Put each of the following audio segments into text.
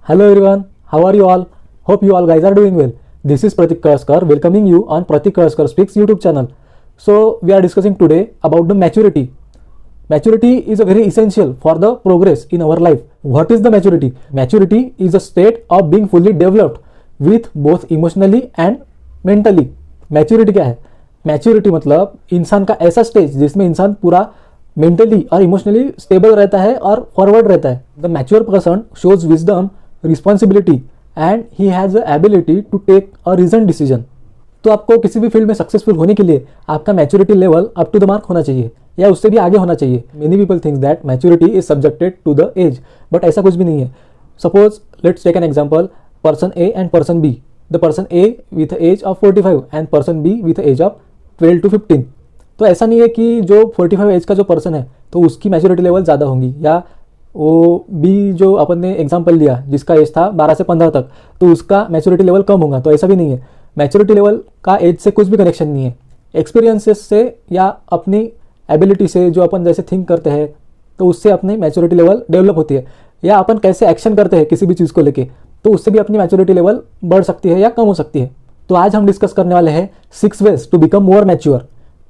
Hello everyone, how are you all? Hope you all guys are doing well. This is Pratik Karaskar welcoming you on Pratik Karaskar Speaks YouTube channel. So we are discussing today about the maturity. Maturity is a very essential for the progress in our life. What is the maturity? Maturity is a state of being fully developed with both emotionally and mentally. Maturity क्या है? Maturity मतलब इंसान का ऐसा stage जिसमें इंसान पूरा mentally और इमोशनली स्टेबल रहता है और फॉरवर्ड रहता है. The mature person shows wisdom, responsibility and he has the ability to take a reason decision. तो आपको किसी भी फील्ड में सक्सेसफुल होने के लिए आपका maturity level up to the mark होना चाहिए या उससे भी आगे होना चाहिए. Many people think that maturity is subjected to the age, but ऐसा कुछ भी नहीं है. Suppose let's take an example, person A and person B. The person A with age of 45 and person B with age of 12 to 15. तो ऐसा नहीं है कि जो 45 एज का जो पर्सन है तो उसकी मैच्योरिटी लेवल ज़्यादा होंगी, या वो बी जो अपन ने एग्जांपल लिया जिसका एज था 12 से 15 तक तो उसका मैच्योरिटी लेवल कम होगा. तो ऐसा भी नहीं है. मैच्योरिटी लेवल का एज से कुछ भी कनेक्शन नहीं है. एक्सपीरियंसेस से या अपनी एबिलिटी से जो अपन जैसे थिंक करते हैं तो उससे अपनी मैच्योरिटी लेवल डेवलप होती है, या अपन कैसे एक्शन करते हैं किसी भी चीज़ को लेके तो उससे भी अपनी मैच्योरिटी लेवल बढ़ सकती है या कम हो सकती है. तो आज हम डिस्कस करने वाले हैं 6 ways to become more mature.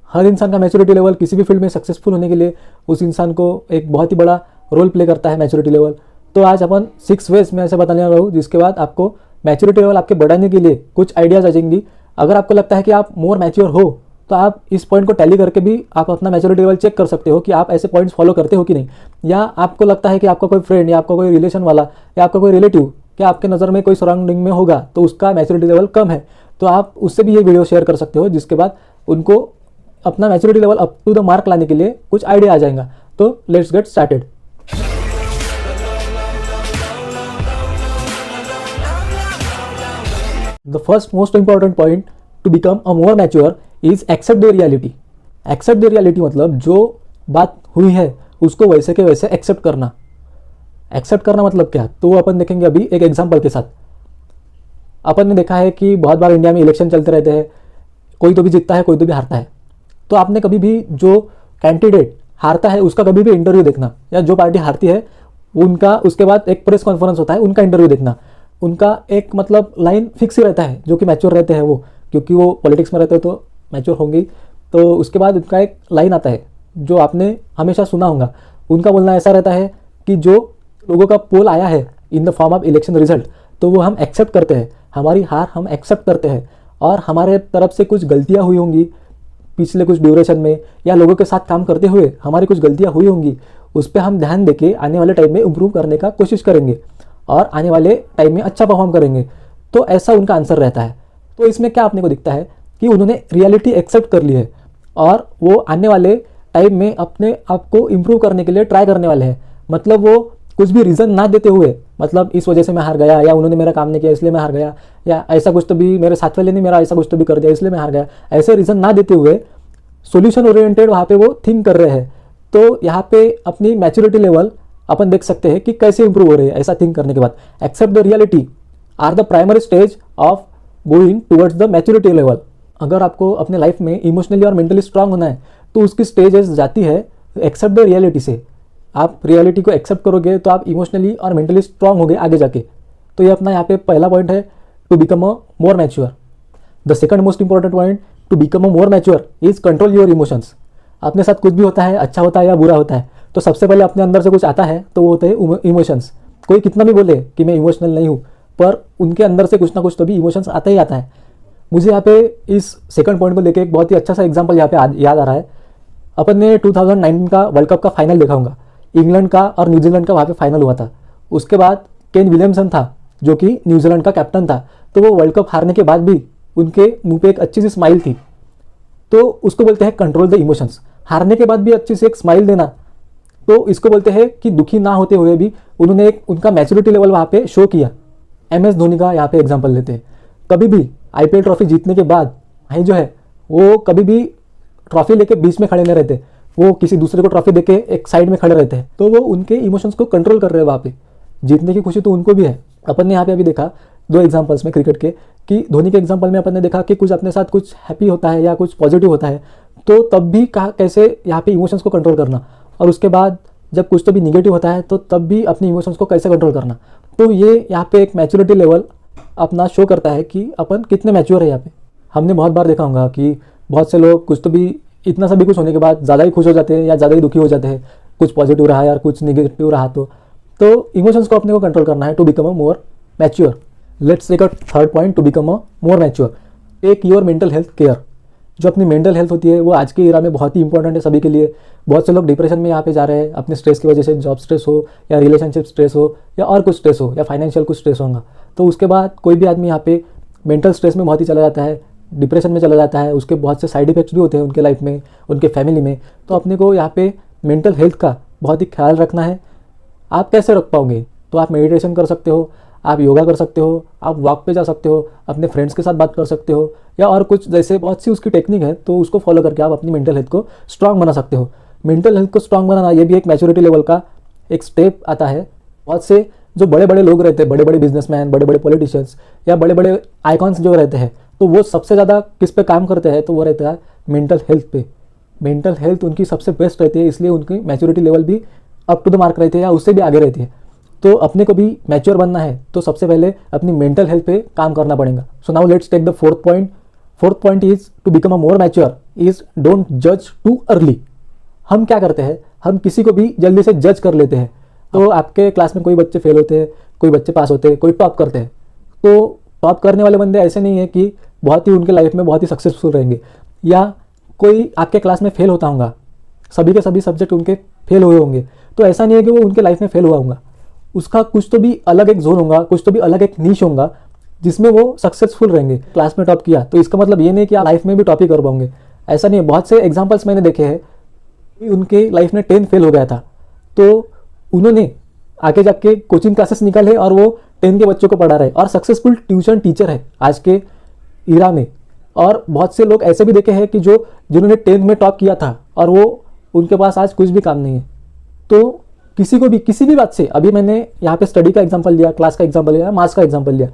हर इंसान का मैच्योरिटी लेवल किसी भी फील्ड में सक्सेसफुल होने के लिए उस इंसान को एक बहुत ही बड़ा रोल प्ले करता है मैच्योरिटी लेवल. तो आज अपन 6 ways में ऐसे बताने वाला हूँ जिसके बाद आपको मैच्योरिटी लेवल आपके बढ़ाने के लिए कुछ आइडियाज़ आ जाएंगी. अगर आपको लगता है कि आप मोर मैच्योर हो तो आप इस पॉइंट को टैली करके भी आप अपना मैच्योरिटी लेवल चेक कर सकते हो कि आप ऐसे पॉइंट्स फॉलो करते हो कि नहीं. या आपको लगता है कि आपका कोई फ्रेंड या आपका कोई रिलेशन वाला या आपका कोई रिलेटिव क्या आपके नज़र में कोई सराउंडिंग में होगा तो उसका मैच्योरिटी लेवल कम है, तो आप उससे भी ये वीडियो शेयर कर सकते हो जिसके बाद उनको अपना maturity level up to the mark लाने के लिए कुछ आइडिया आ जाएगा. तो let's get started. The first most important point to become a more mature is accept the reality. Accept the reality मतलब जो बात हुई है उसको वैसे के वैसे एक्सेप्ट करना. एक्सेप्ट करना मतलब क्या, तो अपन देखेंगे अभी एक एग्जांपल के साथ. अपन ने देखा है कि बहुत बार इंडिया में इलेक्शन चलते रहते हैं, कोई तो भी जीतता है कोई तो भी हारता है. तो आपने कभी भी जो कैंडिडेट हारता है उसका कभी भी इंटरव्यू देखना, या जो पार्टी हारती है उनका उसके बाद एक प्रेस कॉन्फ्रेंस होता है उनका इंटरव्यू देखना. उनका एक मतलब लाइन फिक्स ही रहता है जो कि मैच्योर रहते हैं वो, क्योंकि वो पॉलिटिक्स में रहते हो तो मैच्योर होंगे. तो उसके बाद उनका एक लाइन आता है जो आपने हमेशा सुना होगा. उनका बोलना ऐसा रहता है कि जो लोगों का पोल आया है in the form of election result तो वो हम एक्सेप्ट करते हैं, हमारी हार हम एक्सेप्ट करते हैं, और हमारे तरफ से कुछ गलतियाँ हुई होंगी पिछले कुछ ड्यूरेशन में या लोगों के साथ काम करते हुए हमारी कुछ गलतियाँ हुई होंगी, उस पर हम ध्यान देके आने वाले टाइम में इम्प्रूव करने का कोशिश करेंगे और आने वाले टाइम में अच्छा परफॉर्म करेंगे. तो ऐसा उनका आंसर रहता है. तो इसमें क्या आपने को दिखता है कि उन्होंने रियलिटी एक्सेप्ट कर ली है और वो आने वाले टाइम में अपने आप को इम्प्रूव करने के लिए ट्राई करने वाले हैं. मतलब वो कुछ भी रीज़न ना देते हुए, मतलब इस वजह से मैं हार गया, या उन्होंने मेरा काम नहीं किया इसलिए मैं हार गया, या ऐसा कुछ तो भी मेरे साथ वाले ने मेरा ऐसा कुछ तो भी कर दिया इसलिए मैं हार गया, ऐसे रीज़न ना देते हुए सॉल्यूशन ओरिएंटेड वहाँ पे वो थिंक कर रहे हैं. तो यहाँ पे अपनी मैच्योरिटी लेवल अपन देख सकते हैं कि कैसे इंप्रूव हो रही है ऐसा थिंक करने के बाद. Accept the reality are the primary stage of going towards the maturity level. अगर आपको अपने लाइफ में इमोशनली और मेंटली स्ट्रांग होना है तो उसकी स्टेजेस जाती है एक्सेप्ट द रियलिटी से. आप रियलिटी को एक्सेप्ट करोगे तो आप इमोशनली और मेंटली स्ट्रांग होगे आगे जाके. तो ये अपना यहाँ पे पहला पॉइंट है to become a more mature. The second most important point to become a more mature is control your emotions. अपने साथ कुछ भी होता है, अच्छा होता है या बुरा होता है, तो सबसे पहले अपने अंदर से कुछ आता है तो वो होते हैं इमोशंस. कोई कितना भी बोले कि मैं इमोशनल नहीं हूँ, पर उनके अंदर से कुछ ना कुछ तो भी इमोशंस आता ही आता है. मुझे यहाँ पे इस सेकंड पॉइंट को लेके एक बहुत ही अच्छा सा एग्जांपल यहाँ पे याद आ रहा है. अपन ने 2019 का वर्ल्ड कप का फाइनल देखा होगा. इंग्लैंड का और न्यूजीलैंड का वहाँ पे फाइनल हुआ था. उसके बाद केन विलियमसन था जो कि न्यूजीलैंड का कैप्टन था. तो वो वर्ल्ड कप हारने के बाद भी उनके मुंह पे एक अच्छी सी स्माइल थी. तो उसको बोलते हैं कंट्रोल द इमोशंस. हारने के बाद भी अच्छी से एक स्माइल देना, तो इसको बोलते हैं कि दुखी ना होते हुए भी उन्होंने एक उनका मैच्योरिटी लेवल वहाँ पे शो किया. MS धोनी का यहाँ पे एग्जाम्पल लेते हैं. कभी भी IPL ट्रॉफी जीतने के बाद भाई जो है वो कभी भी ट्रॉफी लेके बीच में खड़े नहीं रहते, वो किसी दूसरे को ट्रॉफी देके एक साइड में खड़े रहते हैं. तो वो उनके इमोशंस को कंट्रोल कर रहे हैं वहाँ पे. जीतने की खुशी तो उनको भी है. अपन ने यहाँ पे अभी देखा 2 एग्जांपल्स में क्रिकेट के कि धोनी के एग्जांपल में अपन ने देखा कि कुछ अपने साथ कुछ हैप्पी होता है या कुछ पॉजिटिव होता है तो तब भी कैसे यहाँ पे इमोशंस को कंट्रोल करना, और उसके बाद जब कुछ तो भी निगेटिव होता है तो तब भी अपनी इमोशंस को कैसे कंट्रोल करना. तो ये यहाँ पे एक मैच्योरिटी लेवल अपना शो करता है कि अपन कितने मैच्योर है यहाँ पे। हमने बहुत बार देखा होगा कि बहुत से लोग कुछ तो भी इतना सा भी कुछ होने के बाद ज़्यादा ही खुश हो जाते हैं या ज़्यादा ही दुखी हो जाते हैं, कुछ पॉजिटिव रहा या कुछ निगेटिव रहा तो इमोशंस को अपने को कंट्रोल करना है to become a more mature. Let's take a third point to become a more mature. Take your mental health care. जो अपनी मेंटल हेल्थ होती है वो आज के इरा में बहुत ही इंपॉर्टेंट है सभी के लिए। बहुत से लोग डिप्रेशन में यहाँ पे जा रहे हैं अपने स्ट्रेस की वजह से, जॉब स्ट्रेस हो या रिलेशनशिप स्ट्रेस हो या और कुछ स्ट्रेस हो या फाइनेंशियल कुछ स्ट्रेस होगा। तो उसके बाद कोई भी आदमी यहाँ पे मेंटल स्ट्रेस में बहुत ही चला जाता है, डिप्रेशन में चला जाता है। उसके बहुत से साइड इफेक्ट्स भी होते हैं उनके लाइफ में, उनके फैमिली में। तो अपने को यहाँ पे मेंटल हेल्थ का बहुत ही ख्याल रखना है। आप कैसे रख पाओगे? तो आप मेडिटेशन कर सकते हो, आप योगा कर सकते हो, आप वॉक पे जा सकते हो, अपने फ्रेंड्स के साथ बात कर सकते हो या और कुछ जैसे बहुत सी उसकी टेक्निक है, तो उसको फॉलो करके आप अपनी मेंटल हेल्थ को स्ट्रांग बना सकते हो। मेंटल हेल्थ को स्ट्रांग बनाना ये भी एक मैच्योरिटी लेवल का एक स्टेप आता है। बहुत से जो बड़े बड़े लोग रहते हैं, बड़े बड़े बिजनेसमैन, बड़े बड़े पॉलिटिशियंस या बड़े बड़े आइकॉन्स जो रहते हैं, तो वो सबसे ज़्यादा किस पे काम करते हैं? तो वो रहता है मेंटल हेल्थ पे। मेंटल हेल्थ उनकी सबसे बेस्ट रहती है, इसलिए उनकी मैच्योरिटी लेवल भी अप टू द मार्क रहती है या उससे भी आगे रहती है। तो अपने को भी मैच्योर बनना है तो सबसे पहले अपनी मेंटल हेल्थ पे काम करना पड़ेगा। So now let's take the fourth point. Fourth point is to become a more mature is don't जज टू अर्ली। हम क्या करते हैं? हम किसी को भी जल्दी से जज कर लेते हैं। तो आपके क्लास में कोई बच्चे फेल होते हैं, कोई बच्चे पास होते हैं, कोई टॉप करते हैं। तो टॉप करने वाले बंदे ऐसे नहीं है कि बहुत ही उनके लाइफ में बहुत ही सक्सेसफुल रहेंगे, या कोई आपके क्लास में फेल होता होगा, सभी के सभी सब्जेक्ट उनके फेल हुए होंगे, तो ऐसा नहीं है कि वो उनके लाइफ में फेल हुआ होगा। उसका कुछ तो भी अलग एक जोन होगा, कुछ तो भी अलग एक नीश होगा जिसमें वो सक्सेसफुल रहेंगे। क्लास में टॉप किया तो इसका मतलब ये नहीं कि आप लाइफ में भी टॉप ही कर पाओगे, ऐसा नहीं है। बहुत से एग्जाम्पल्स मैंने देखे हैं कि उनके लाइफ में 10 फेल हो गया था, तो उन्होंने आगे जाके कोचिंग क्लासेस निकाले और वो 10 के बच्चों को पढ़ा रहे और सक्सेसफुल ट्यूशन टीचर है आज के इरा में। और बहुत से लोग ऐसे भी देखे हैं कि जिन्होंने 10th में टॉप किया था और वो उनके पास आज कुछ भी काम नहीं है। तो किसी को भी किसी भी बात से, अभी मैंने यहाँ पे स्टडी का एग्जांपल लिया, क्लास का एग्जांपल लिया, मार्क्स का एग्जांपल लिया,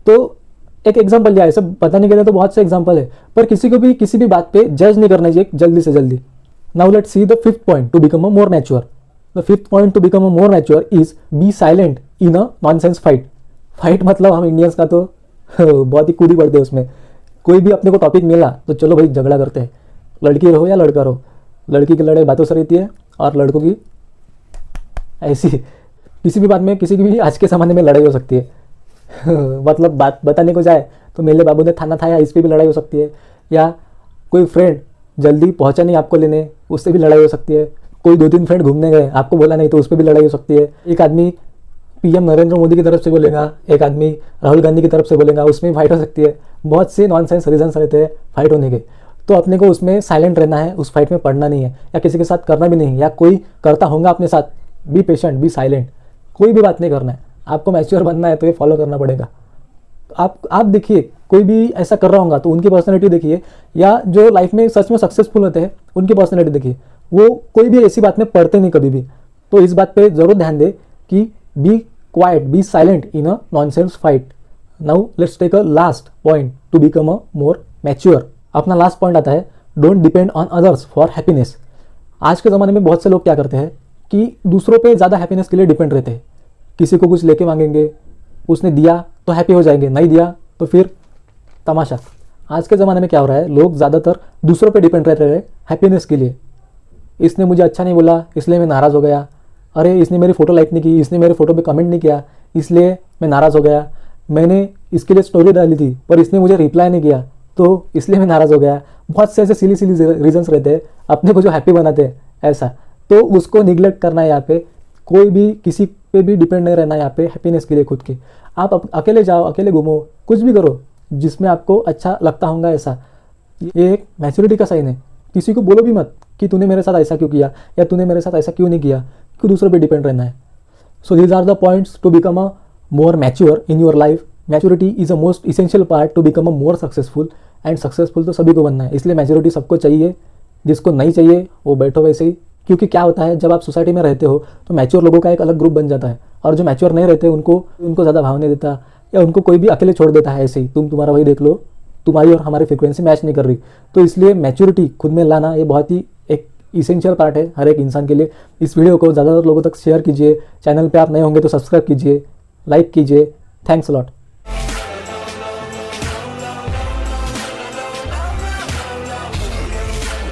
तो एक एग्जांपल लिया, ऐसे बताने के लिए तो बहुत से एग्जांपल है, पर किसी को भी किसी भी बात पे जज नहीं करना चाहिए जल्दी से जल्दी। Now let's see the fifth point to become a more mature. The fifth point to become a more mature is be silent in a nonsense fight. Fight मतलब हम इंडियंस का तो बहुत ही कूदी पड़ते हैं उसमें। कोई भी अपने को टॉपिक मिला तो चलो भाई झगड़ा करते हैं, लड़की रहो या लड़का रहो। लड़की की लड़ाई बातों से रहती है और लड़कों की ऐसी किसी भी बात में, किसी की भी आज के ज़माने में लड़ाई हो सकती है मतलब बात बताने को जाए तो मेरे बाबू ने थाना था या इस पर भी लड़ाई हो सकती है, या कोई फ्रेंड जल्दी पहुंचा नहीं आपको लेने, उससे भी लड़ाई हो सकती है। कोई 2-3 फ्रेंड घूमने गए, आपको बोला नहीं तो उस पर भी लड़ाई हो सकती है। एक आदमी पीएम नरेंद्र मोदी की तरफ से बोलेगा, एक आदमी राहुल गांधी की तरफ से बोलेगा, उसमें फाइट हो सकती है। बहुत से नॉनसेंस रीजंस रहते हैं फाइट होने के। तो अपने को उसमें साइलेंट रहना है, उस फाइट में पढ़ना नहीं है या किसी के साथ करना भी नहीं है, या कोई करता होगा अपने साथ, बी पेशेंट, बी साइलेंट, कोई भी बात नहीं करना है। आपको मैच्योर बनना है तो ये फॉलो करना पड़ेगा। आप देखिए कोई भी ऐसा कर रहा होगा तो उनकी पर्सनैलिटी देखिए, या जो लाइफ में सच में सक्सेसफुल होते हैं उनकी पर्सनैलिटी देखिए। वो कोई भी ऐसी बात में पढ़ते नहीं कभी भी। तो इस बात पे जरूर ध्यान दे कि be quiet, be silent in a nonsense fight. Now let's take a last point to become a more mature. अपना लास्ट पॉइंट आता है don't depend on others for happiness. आज के ज़माने में बहुत से लोग क्या करते हैं कि दूसरों पे ज़्यादा हैप्पीनेस के लिए डिपेंड रहते हैं। किसी को कुछ लेके मांगेंगे, उसने दिया तो हैप्पी हो जाएंगे, नहीं दिया तो फिर तमाशा। आज के ज़माने में क्या हो रहा है, लोग ज़्यादातर दूसरों पे डिपेंड रहते हैं हैप्पीनेस के लिए। इसने मुझे अच्छा नहीं बोला इसलिए मैं नाराज़ हो गया, अरे इसने मेरी फ़ोटो लाइक नहीं की, इसने मेरे फोटो पे कमेंट नहीं किया इसलिए मैं नाराज़ हो गया, मैंने इसके लिए स्टोरी डाली थी पर इसने मुझे रिप्लाई नहीं किया तो इसलिए मैं नाराज़ हो गया। बहुत से ऐसे सिली रीजंस रहते हैं अपने को जो हैप्पी बनाते हैं ऐसा, तो उसको निगलेक्ट करना है। यहाँ पे कोई भी किसी पे भी डिपेंड नहीं रहना है यहाँ पे हैप्पीनेस के लिए खुद की। आप अकेले जाओ, अकेले घूमो, कुछ भी करो जिसमें आपको अच्छा लगता होगा ऐसा। ये एक मैच्योरिटी का साइन है। किसी को बोलो भी मत कि तूने मेरे साथ ऐसा क्यों किया या तूने मेरे साथ ऐसा क्यों नहीं किया, क्यों दूसरों पे डिपेंड रहना है। So these are the points to become a more mature in your life. Maturity is a most essential part to become a more successful, and successful तो सभी को बनना है, इसलिए मैच्योरिटी सबको चाहिए। जिसको नहीं चाहिए वो बैठो वैसे ही। क्योंकि क्या होता है, जब आप सोसाइटी में रहते हो तो मैच्योर लोगों का एक अलग ग्रुप बन जाता है, और जो मैच्योर नहीं रहते उनको ज़्यादा भाव नहीं देता, या उनको कोई भी अकेले छोड़ देता है ऐसे ही, तुम तुम्हारा वही देख लो, तुम्हारी और हमारी फ्रिक्वेंसी मैच नहीं कर रही। तो इसलिए मैच्योरिटी खुद में लाना ये बहुत ही एक इसेंशियल पार्ट है हर एक इंसान के लिए। इस वीडियो को ज़्यादातर लोगों तक शेयर कीजिए। चैनल पे आप नए होंगे तो सब्सक्राइब कीजिए। लाइक कीजिए। Thanks a lot.